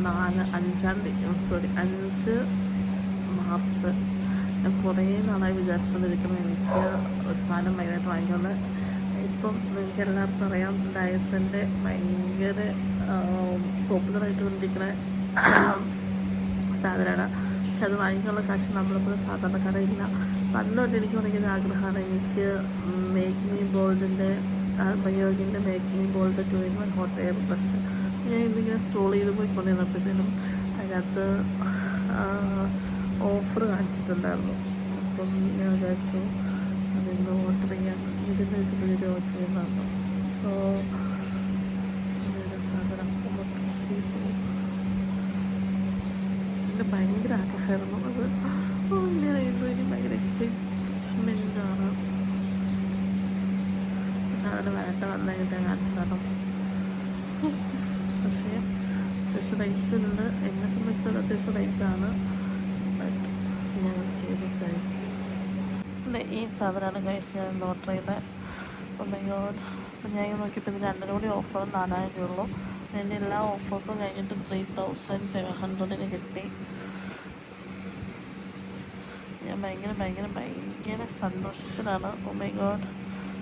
5 March. ഞാൻ കുറേ നാളായി വിചാരിച്ചുകൊണ്ടിരിക്കണം എനിക്ക് ഒരു സാധനം ഭയങ്കരമായിട്ട് വാങ്ങിക്കുന്നത്. ഇപ്പം നിങ്ങൾക്ക് എല്ലാവർക്കും അറിയാം, ഡയസൻ്റെ ഭയങ്കര പോപ്പുലറായിട്ട് കൊണ്ടിരിക്കുന്ന സാധനമാണ്. പക്ഷെ അത് വാങ്ങിക്കാനുള്ള കാശ് നമ്മളിപ്പോൾ സാധാരണക്കാരില്ല. പണ്ടുകൊണ്ട് എനിക്ക് ഭയങ്കര ആഗ്രഹമാണ്. എനിക്ക് മേക്ക് മീ ബോൾഡിൻ്റെ ബയോഗിൻ്റെ make me bold 2-in-1 hot air brush ഞാൻ ഇന്നിങ്ങനെ സ്ക്രോൾ ചെയ്ത് പോയിക്കൊണ്ടിരുന്നപ്പോഴത്തേനും അതിനകത്ത് ഓഫർ കാണിച്ചിട്ടുണ്ടായിരുന്നു. അപ്പം ഞാൻ വിചാരിച്ചു അതിന്ന് ഓർഡർ ചെയ്യാം. ഇതിൻ്റെ വെച്ചിട്ട് ഓർഡർ ചെയ്യുന്നതാണ്. സോ ഞാൻ സാധനം ഓർഡർ ചെയ്തു. എൻ്റെ ഭയങ്കര ആഗ്രഹമായിരുന്നു അത്. ഞാൻ ഇനി ഭയങ്കര എക്സൈറ്റ്മെൻറ്റാണ്. സാധനം വേണ്ട വന്നിട്ട് കാണിച്ചതാണ്. പക്ഷേ അത്യാവശ്യം റേറ്റ് ഉണ്ട്. എന്നെ സംബന്ധിച്ചത് അത്യാവശ്യം റേറ്റാണ്. ബട്ട് ഞങ്ങൾ ചെയ്തു ഗൈസ്. ഈ സാധനമാണ് ഗൈസ് ഞാൻ ഓർഡർ ചെയ്തത്. അപ്പം ഞാൻ നോക്കിയപ്പോൾ ഇതിന് 2 കൂടി ഓഫർ 4000 രൂപയുള്ളൂ. എൻ്റെ എല്ലാ ഓഫേഴ്സും കഴിഞ്ഞിട്ട് 3700 കിട്ടി. ഞാൻ ഭയങ്കര സന്തോഷത്തിലാണ്. ഓ മൈ ഗോഡ്,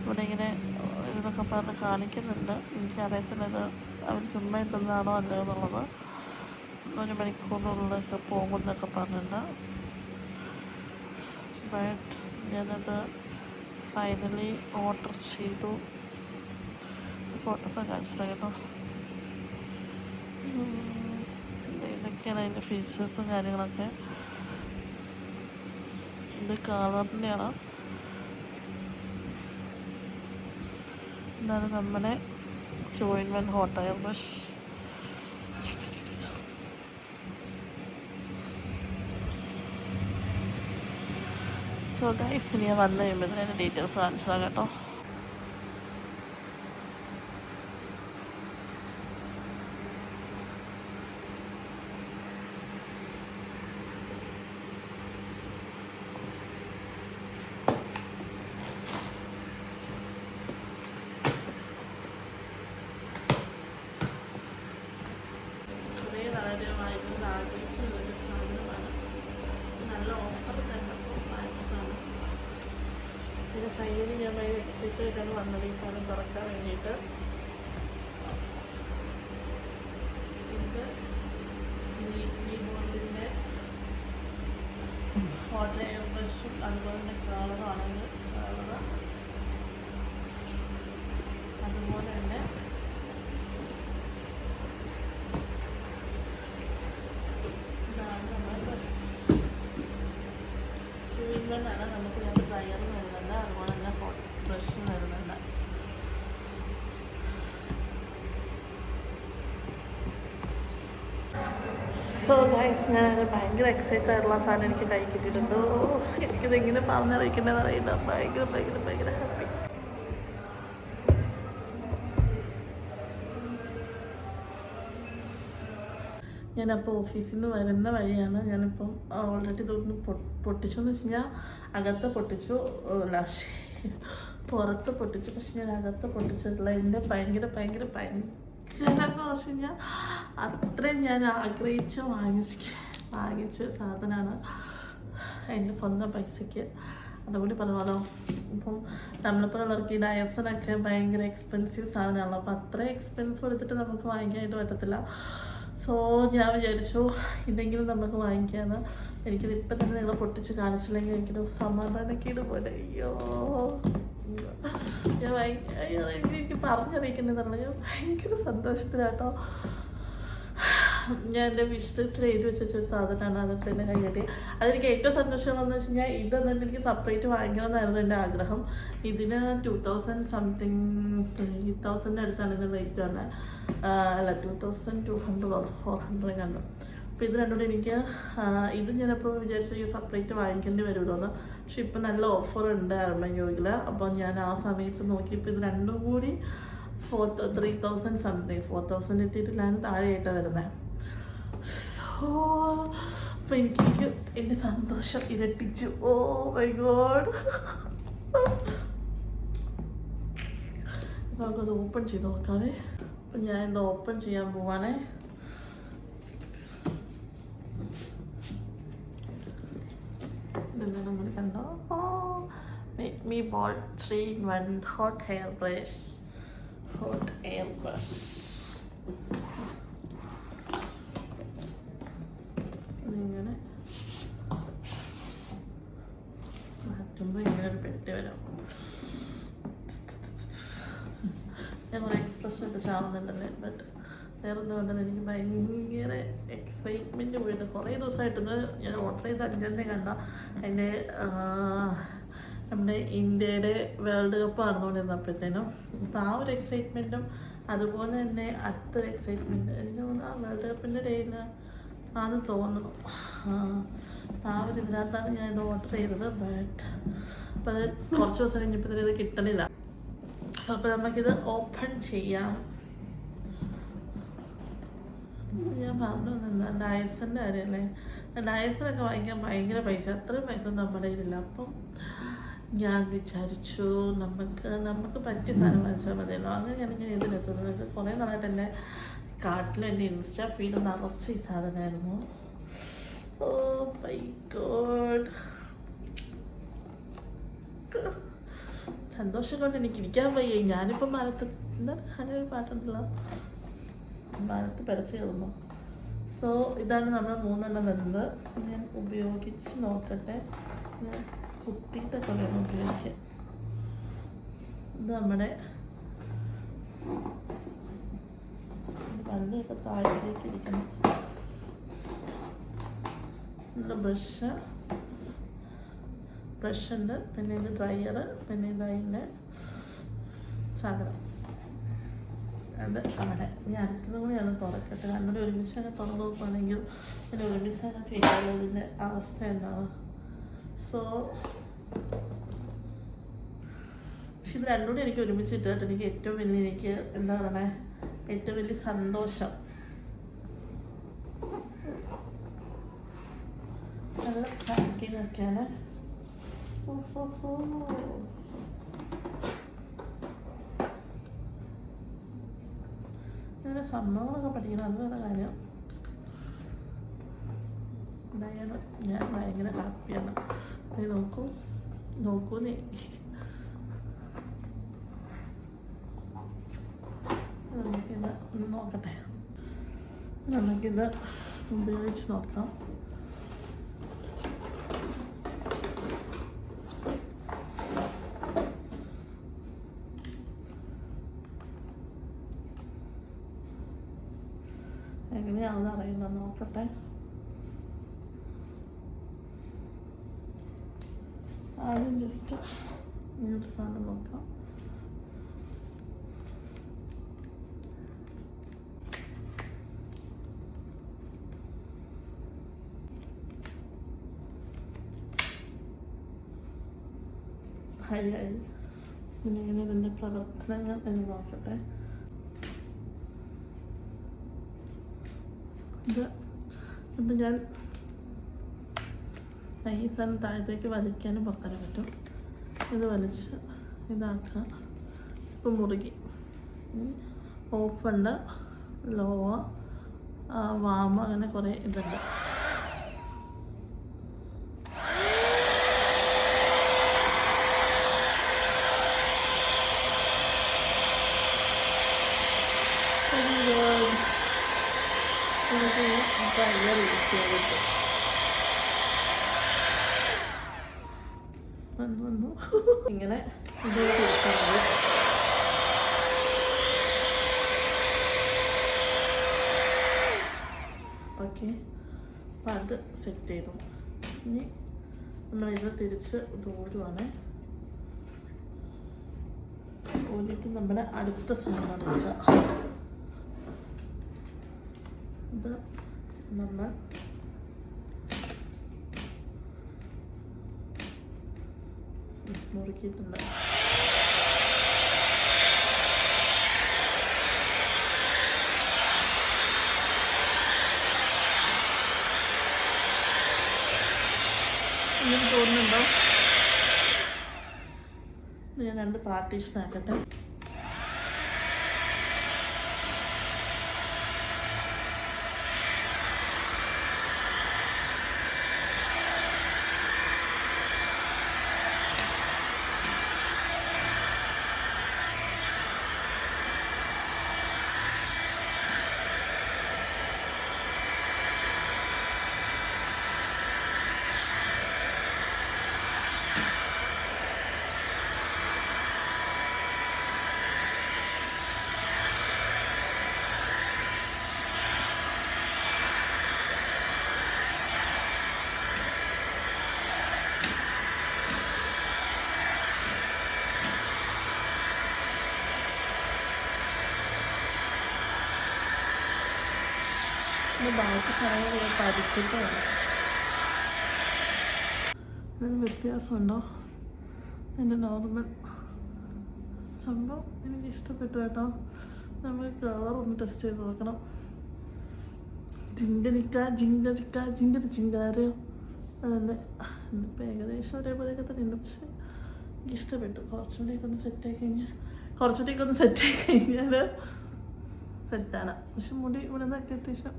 ഇവിടെ ഇങ്ങനെ ഇതൊക്കെ പറഞ്ഞ് കാണിക്കുന്നുണ്ട്. എനിക്കറിയത്തില്ലത് അവർ ചുമ്മാ ഇട്ടുന്നതാണോ അല്ലോ എന്നുള്ളത്. 1 മണിക്കൂറിനുള്ളിലൊക്കെ പോകുമെന്നൊക്കെ പറഞ്ഞിട്ടുണ്ട്. ബട്ട് ഞാനത് ഫൈനലി ഓർഡർ ചെയ്തു. ഫോട്ടോസൊക്കെ കാണിച്ചിട്ടാണ് കേട്ടോ. ഇതൊക്കെയാണ് അതിൻ്റെ ഫീച്ചേഴ്സും കാര്യങ്ങളൊക്കെ. ഇത് കളറിൻ്റെയാണ്. ഇതാണ് നമ്മുടെ 2-in-1 hot air brush. So guys, ഇനി ഞാൻ വന്നു കഴിയുമ്പോൾ അതിൻ്റെ ഡീറ്റെയിൽസ് കാണിച്ചതാണ് കേട്ടോ. നല്ല ഓഫർ കണ്ടപ്പോൾ വാങ്ങിച്ചതാണ്. പിന്നെ ഫൈനലി ഞാൻ ഭയങ്കര എക്സൈറ്റഡ് ആയിട്ടാണ് വന്നത് ഈ സാധനം തുറക്കാൻ വേണ്ടിയിട്ട്. ഇത് ഈ ബോർഡിൻ്റെ ഹോട്ട് എയർ ബ്രഷും അതുപോലെ തന്നെ കളറാണെങ്കിൽ കളറ്, അതുപോലെ തന്നെ ആണ്. നമുക്ക് ഇതിനകത്ത് ഡ്രയറും വരുന്നുണ്ട്, അതുപോലെ തന്നെ ഹോട്ട് ബ്രഷും വരുന്നുണ്ട്. സോ ഗൈസ്, ഞാൻ ഭയങ്കര എക്സൈറ്റഡ് ആയിട്ടുള്ള സാധനം എനിക്ക് കൈ കിട്ടിയിട്ടുണ്ട്. എനിക്കിതെങ്ങനെ പറഞ്ഞറിയിക്കേണ്ടതെന്ന് അറിയില്ല. ഭയങ്കര ഹാപ്പി. ഞാനപ്പോൾ ഓഫീസിൽ നിന്ന് വരുന്ന വഴിയാണ്. ഞാനിപ്പം ഓൾറെഡി ഇതൊന്ന് പൊട്ടിച്ചെന്ന് വെച്ച് കഴിഞ്ഞാൽ അകത്ത് പൊട്ടിച്ചു, പുറത്ത് പൊട്ടിച്ചു. പക്ഷെ ഞാൻ അകത്ത് പൊട്ടിച്ചിട്ടില്ല. എൻ്റെ ഭയങ്കര എന്ന് വെച്ച് കഴിഞ്ഞാൽ അത്രയും ഞാൻ ആഗ്രഹിച്ച് വാങ്ങിച്ച സാധനമാണ് എൻ്റെ സ്വന്തം പൈസയ്ക്ക്. അതുകൂടി പറഞ്ഞാലോ. ഇപ്പം നമ്മളിപ്പോഴുള്ളവർക്ക് ഈ ഡയസനൊക്കെ ഭയങ്കര എക്സ്പെൻസീവ് സാധനമാണല്ലോ. അപ്പോൾ അത്രയും എക്സ്പെൻസ് കൊടുത്തിട്ട് നമുക്ക് വാങ്ങിക്കാനായിട്ട് പറ്റത്തില്ല. സോ ഞാൻ വിചാരിച്ചു ഇതെങ്കിലും നമുക്ക് വാങ്ങിക്കാമെന്ന്. എനിക്കിത് ഇപ്പം തന്നെ നിങ്ങൾ പൊട്ടിച്ച് കാണിച്ചില്ലെങ്കിൽ എനിക്കൊരു സമാധാനക്കേട് പോലെ. എനിക്ക് പറഞ്ഞറിയിക്കേണ്ടതെന്നുള്ള ഞാൻ ഭയങ്കര സന്തോഷത്തിലാട്ടോ. ഞാൻ എൻ്റെ വിഷ് ലിസ്റ്റിൽ എഴുതി വെച്ച സാധനമാണ്. അതൊക്കെ എൻ്റെ കൈയ്യടി. അതെനിക്ക് ഏറ്റവും സന്തോഷം എന്ന് വെച്ച് കഴിഞ്ഞാൽ ഇതെന്നിട്ട് എനിക്ക് സെപ്പറേറ്റ് വാങ്ങിക്കണമെന്നായിരുന്നു എൻ്റെ ആഗ്രഹം. ഇതിന് 2000 സംതിങ് 3000 അടുത്താണ് ഇത് റേറ്റ് വന്നത്. അല്ല 2200 or 400 കണ്ടു. അപ്പോൾ ഇത് രണ്ടുകൂടി എനിക്ക് ഇത് ഞാനപ്പോൾ വിചാരിച്ചു സെപ്പറേറ്റ് വാങ്ങിക്കേണ്ടി വരുമല്ലോ എന്ന്. പക്ഷെ ഇപ്പം നല്ല ഓഫർ ഉണ്ട് അർമയോയിൽ. അപ്പോൾ ഞാൻ ആ സമയത്ത് നോക്കിയപ്പോൾ ഇത് രണ്ടും കൂടി 3000 സംതിങ് 4000 എത്തിയിട്ടില്ലായിരുന്നു, താഴെയായിട്ടാണ് വരുന്നത്. സോ അപ്പോൾ എനിക്ക് എൻ്റെ സന്തോഷം ഇരട്ടിച്ചു. Oh my god. നമുക്കത് ഓപ്പൺ ചെയ്ത് നോക്കാവേ. അപ്പം ഞാൻ ഇത് ഓപ്പൺ ചെയ്യാൻ പോവാണേ. നിങ്ങൾ കണ്ടോ. Make me ball 3-in-1 hot air brush. ഇങ്ങനെ മാറ്റുമ്പോൾ ഇങ്ങനെ ഒരു പെട്ടി വരാം. ഞാൻ കുറേ എക്സ്പ്രഷൻ ഒക്കെ ചാവുന്നുണ്ടല്ലേ. ബട്ട് വേറെ എന്തുകൊണ്ടെന്ന് എനിക്ക് ഭയങ്കര എക്സൈറ്റ്മെൻറ്റ് പോയിട്ട് കുറേ ദിവസമായിട്ടത് ഞാൻ ഓർഡർ ചെയ്ത് 5 കണ്ട എൻ്റെ നമ്മുടെ ഇന്ത്യയുടെ വേൾഡ് കപ്പ് നടന്നുകൊണ്ടിരുന്നപ്പോഴത്തേനും അപ്പോൾ ആ ഒരു എക്സൈറ്റ്മെൻറ്റും അതുപോലെ തന്നെ അടുത്തൊരു എക്സൈറ്റ്മെൻറ്റ് എനിക്ക് തോന്നുന്നു ആ വേൾഡ് കപ്പിൻ്റെ ഡേയിൽ ആണെന്ന് തോന്നുന്നു. ആ ഒരു ഇതിനകത്താണ് ഞാൻ ഇത് ഓർഡർ ചെയ്തത്. ബട്ട് അപ്പോൾ അത് കുറച്ച് ദിവസം കഴിഞ്ഞപ്പോൾ ഇത് കിട്ടണില്ല. സോ അപ്പോൾ നമുക്കിത് ഓപ്പൺ ചെയ്യാം. ഞാൻ പറഞ്ഞു എന്താ ഡയസൻ്റെ കാര്യമല്ലേ. ഡയസനൊക്കെ വാങ്ങിക്കാൻ ഭയങ്കര പൈസ, അത്രയും പൈസ നമ്മുടെ കയ്യിലില്ല. അപ്പം ഞാൻ വിചാരിച്ചു നമുക്ക് പറ്റിയ സാധനം വാങ്ങിച്ചാൽ മതിയല്ലോ. അങ്ങനെയാണ് ഞാൻ ഇതിലെത്തുന്നത്. കുറേ നാളായിട്ട് എൻ്റെ കാട്ടിലും എൻ്റെ ഇൻസ്റ്റാ ഫീഡ് നിറച്ച് ഈ സാധനമായിരുന്നു. ഓ മൈ ഗോഡ്, സന്തോഷം കൊണ്ട് എനിക്ക് ഇരിക്കാൻ വയ്യ. ഞാനിപ്പം അങ്ങനെ ഒരു പാട്ടുണ്ടല്ലോ, മരത്ത് പിടച്ച് കയറുന്നു. സോ ഇതാണ് നമ്മൾ 3 വരുന്നത്. ഞാൻ ഉപയോഗിച്ച് നോക്കട്ടെ. ഞാൻ കുത്തിയിട്ടൊക്കെ വേണം ഉപയോഗിക്കാൻ. ഇത് നമ്മുടെ പല്ലൊക്കെ താഴേക്ക് ഇരിക്കണം. ബ്രഷുണ്ട്, പിന്നെ ഇത് ഡ്രയർ, പിന്നെ ഇതതിൻ്റെ സാധനം. അത് അവിടെ ഞാൻ അടുത്തത് കൂടി അത് തുറക്കട്ടെ. നമ്മുടെ ഒരുമിച്ച് തന്നെ തുറന്നു നോക്കുകയാണെങ്കിൽ പിന്നെ ഒരുമിച്ച് തന്നെ ചെയ്യാനുള്ളതിൻ്റെ അവസ്ഥ എന്താണ്. സോ പക്ഷെ ഇത് രണ്ടുകൂടി എനിക്ക് ഒരുമിച്ചിട്ടിട്ട് എനിക്ക് ഏറ്റവും എന്താ പറയണേ, ഏറ്റവും വലിയ സന്തോഷം. നല്ല പാക്കിങ് ഒക്കെയാണ്. അങ്ങനെ സംഭവങ്ങളൊക്കെ പഠിക്കണം, അത് വേറെ കാര്യം. എന്തായാലും ഞാൻ ഭയങ്കര ഹാപ്പിയാണ്. നീ നോക്കൂ നീ. നമുക്കിത് ഒന്ന് നോക്കട്ടെ, നമുക്കിത് ഉപയോഗിച്ച് നോക്കാം. എങ്ങനെയാണെന്ന് അറിയില്ല, നോക്കട്ടെ. ആദ്യം ജസ്റ്റ് ഇങ്ങോട്ട് സാധനം നോക്കാം. ഹൈ പിന്നെ ഇങ്ങനെ ഇതിൻ്റെ പ്രവർത്തനങ്ങൾ എന്ന് നോക്കട്ടെ. ഇത് ഇപ്പം ഞാൻ ഈ സാധനം താഴത്തേക്ക് വലിക്കാനും പൊക്കാനും പറ്റും. ഇത് വലിച്ച് ഇതാക്കുക. ഇപ്പം മുറുകി. ഓഫുണ്ട്, ലോ, വാമ, അങ്ങനെ കുറേ ഇതുണ്ട്. വന്നു ഇങ്ങനെ ഓക്കെ. അപ്പം അത് സെറ്റ് ചെയ്തു. ഇനി നമ്മളിത് തിരിച്ച് ദൂരമാണ് ഓടിയിട്ട് നമ്മുടെ അടുത്ത സാധനം എടുക്കുക. ഇത് നമ്മൾ മുറുക്കിയിട്ടുണ്ട്. എനിക്ക് തോന്നുന്നുണ്ടോ? ഞാൻ 2 പാർട്ടീഷൻ ആക്കട്ടെ. പിന്നെ ബാക്കി സാധനങ്ങൾ പഠിച്ചിട്ട് വേണം. അതിന് വ്യത്യാസമുണ്ടോ? എൻ്റെ നോർമൽ സംഭവം എനിക്ക് ഇഷ്ടപ്പെട്ടു കേട്ടോ. നമ്മൾ കളർ ഒന്ന് ടെസ്റ്റ് ചെയ്ത് നോക്കണം. ജിങ്കാര് അതുകൊണ്ട് ഇന്നിപ്പോൾ ഏകദേശം ഒരേപോലെയൊക്കെ തന്നെ ഉണ്ട്. പക്ഷെ എനിക്ക് ഇഷ്ടപ്പെട്ടു. കുറച്ചുകൂടിയൊക്കെ ഒന്ന് സെറ്റായി കഴിഞ്ഞാൽ സെറ്റാണ്. പക്ഷെ മുടി ഇവിടെ നിന്നൊക്കെ അത്യാവശ്യം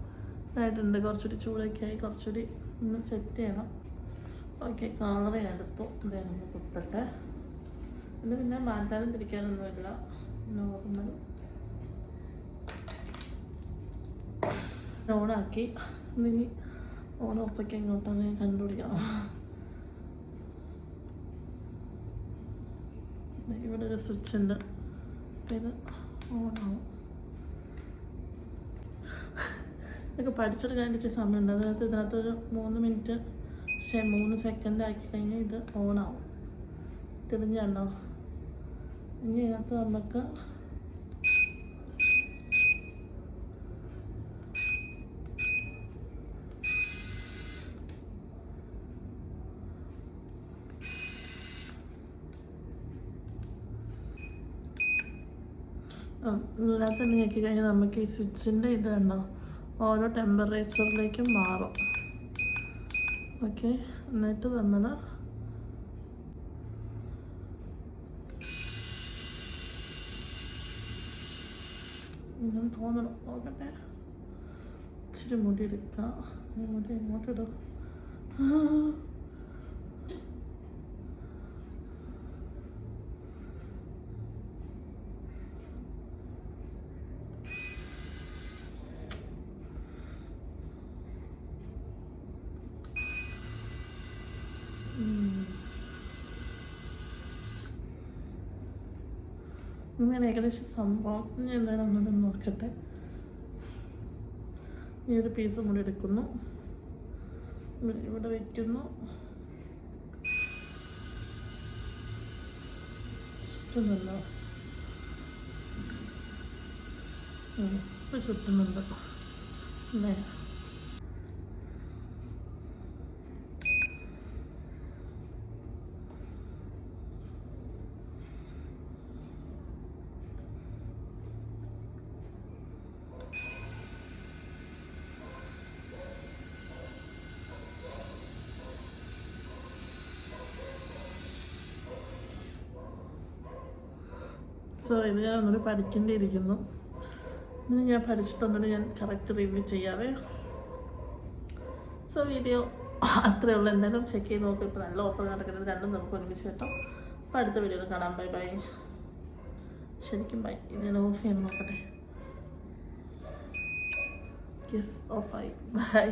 ഇതായിട്ടുണ്ട്. കുറച്ചുകൂടി ചൂടൊക്കെ ആയി കുറച്ചുകൂടി ഒന്ന് സെറ്റ് ചെയ്യണം. ഓക്കെ, കളറ് എടുത്തു. ഇതായിരുന്നു കുത്തട്ടെ. ഇത് പിന്നെ മാറ്റാനും തിരിക്കാനൊന്നുമില്ല, നോർമൽ ഓണാക്കി. ഇനി ഓൺ ഓഫൊക്കെ എങ്ങോട്ടാന്ന് ഞാൻ കണ്ടുപിടിക്കാം. ഇവിടെ ഒരു സ്വിച്ച് ഉണ്ട്, ഇത് ഓണാവും. ഇതൊക്കെ പഠിച്ചെടുക്കാൻ ഇച്ചിരി സമയമുണ്ട്. അതിനകത്ത് ഇതിനകത്തൊരു 3 മിനിറ്റ് 3 സെക്കൻഡ് ആക്കി കഴിഞ്ഞാൽ ഇത് ഓണാവും. തിരിഞ്ഞുണ്ടോ? ഇനി ഇതിനകത്ത് നമുക്ക് ഇതിനകത്ത് നോക്കി കഴിഞ്ഞാൽ നമുക്ക് ഈ സ്വിച്ചിൻ്റെ ഇത് കണ്ടോ ഓരോ ടെമ്പറേച്ചറിലേക്കും മാറും. ഓക്കെ, എന്നിട്ട് നമ്മൾ ഇങ്ങനെ തോന്നണം. നോക്കട്ടെ, ഇച്ചിരി മുടി എടുക്കാം. മുടി എങ്ങോട്ടിടും? ഇങ്ങനെ ഏകദേശം സംഭവം ഞാൻ എന്തായാലും ഒന്നുകൂടെ നോക്കട്ടെ. ഈ ഒരു പീസ് കൂടി എടുക്കുന്നു, ഇവിടെ വയ്ക്കുന്നു. ചുറ്റുന്നുണ്ടോ? ഇപ്പോൾ ചുറ്റുന്നുണ്ട് അല്ലേ? സോ ഇത് ഞാൻ ഒന്നുകൂടി പഠിക്കേണ്ടിയിരിക്കുന്നു. ഇനി ഞാൻ പഠിച്ചിട്ടൊന്നുകൂടി ഞാൻ കറക്റ്റ് റിവ്യൂ ചെയ്യാവേ. സോ വീഡിയോ അത്രയേ ഉള്ളൂ. എന്തായാലും ചെക്ക് ചെയ്ത് നോക്കും. ഇപ്പോൾ നല്ല ഓഫർ നടക്കുന്നത്, രണ്ടും നമുക്ക് ഒരുമിച്ച് കിട്ടും. അപ്പോൾ അടുത്ത വീഡിയോയിൽ കാണാം. ബൈ. ശരിക്കും ബൈ. ഇത് ഞാൻ ഓഫ് ചെയ്യാൻ നോക്കട്ടെ. യെസ്, ഓഫായി. ബൈ.